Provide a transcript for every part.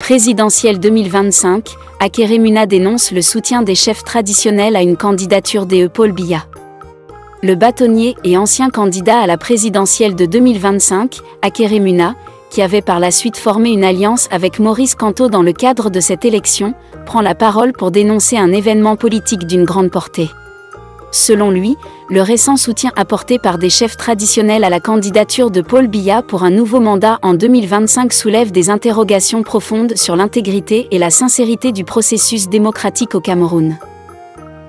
Présidentielle 2025, Akérémuna dénonce le soutien des chefs traditionnels à une candidature d'E. Paul Biya. Le bâtonnier et ancien candidat à la présidentielle de 2025, Akérémuna, qui avait par la suite formé une alliance avec Maurice Kamto dans le cadre de cette élection, prend la parole pour dénoncer un événement politique d'une grande portée. Selon lui, le récent soutien apporté par des chefs traditionnels à la candidature de Paul Biya pour un nouveau mandat en 2025 soulève des interrogations profondes sur l'intégrité et la sincérité du processus démocratique au Cameroun.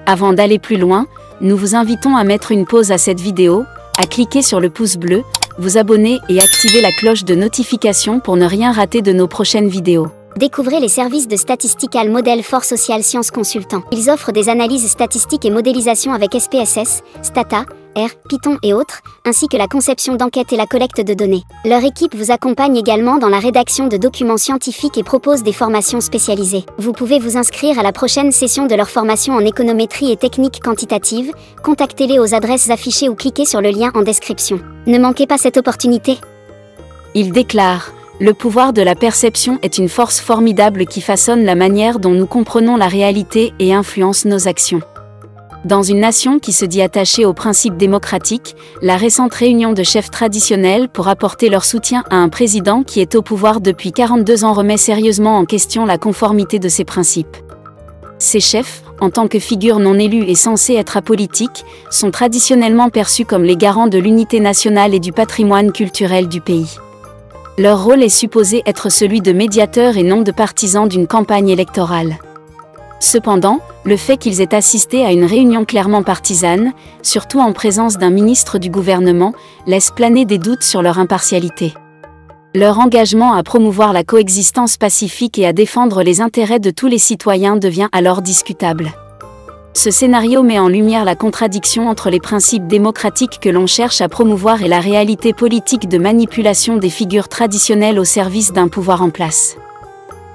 Avant d'aller plus loin, nous vous invitons à mettre une pause à cette vidéo, à cliquer sur le pouce bleu, vous abonner et activer la cloche de notification pour ne rien rater de nos prochaines vidéos. Découvrez les services de Statistical Model for Social Science Consultant. Ils offrent des analyses statistiques et modélisation avec SPSS, Stata, R, Python et autres, ainsi que la conception d'enquêtes et la collecte de données. Leur équipe vous accompagne également dans la rédaction de documents scientifiques et propose des formations spécialisées. Vous pouvez vous inscrire à la prochaine session de leur formation en économétrie et techniques quantitatives. Contactez-les aux adresses affichées ou cliquez sur le lien en description. Ne manquez pas cette opportunité. Il déclare: le pouvoir de la perception est une force formidable qui façonne la manière dont nous comprenons la réalité et influence nos actions. Dans une nation qui se dit attachée aux principes démocratiques, la récente réunion de chefs traditionnels pour apporter leur soutien à un président qui est au pouvoir depuis 42 ans remet sérieusement en question la conformité de ces principes. Ces chefs, en tant que figures non élues et censées être apolitiques, sont traditionnellement perçus comme les garants de l'unité nationale et du patrimoine culturel du pays. Leur rôle est supposé être celui de médiateur et non de partisan d'une campagne électorale. Cependant, le fait qu'ils aient assisté à une réunion clairement partisane, surtout en présence d'un ministre du gouvernement, laisse planer des doutes sur leur impartialité. Leur engagement à promouvoir la coexistence pacifique et à défendre les intérêts de tous les citoyens devient alors discutable. Ce scénario met en lumière la contradiction entre les principes démocratiques que l'on cherche à promouvoir et la réalité politique de manipulation des figures traditionnelles au service d'un pouvoir en place.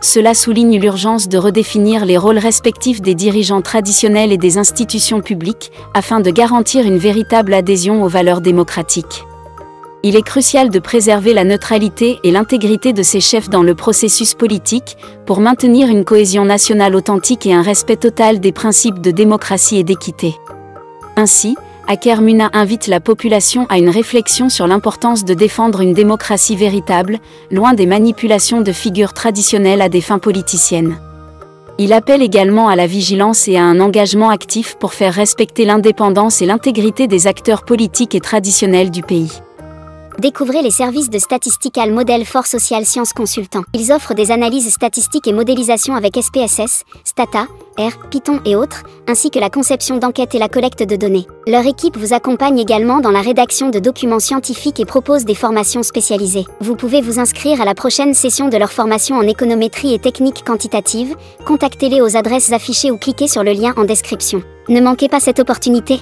Cela souligne l'urgence de redéfinir les rôles respectifs des dirigeants traditionnels et des institutions publiques, afin de garantir une véritable adhésion aux valeurs démocratiques. Il est crucial de préserver la neutralité et l'intégrité de ces chefs dans le processus politique, pour maintenir une cohésion nationale authentique et un respect total des principes de démocratie et d'équité. Ainsi, Akérémuna invite la population à une réflexion sur l'importance de défendre une démocratie véritable, loin des manipulations de figures traditionnelles à des fins politiciennes. Il appelle également à la vigilance et à un engagement actif pour faire respecter l'indépendance et l'intégrité des acteurs politiques et traditionnels du pays. Découvrez les services de Statistical Model for Social Science Consultant. Ils offrent des analyses statistiques et modélisation avec SPSS, Stata, R, Python et autres, ainsi que la conception d'enquêtes et la collecte de données. Leur équipe vous accompagne également dans la rédaction de documents scientifiques et propose des formations spécialisées. Vous pouvez vous inscrire à la prochaine session de leur formation en économétrie et techniques quantitatives. Contactez-les aux adresses affichées ou cliquez sur le lien en description. Ne manquez pas cette opportunité.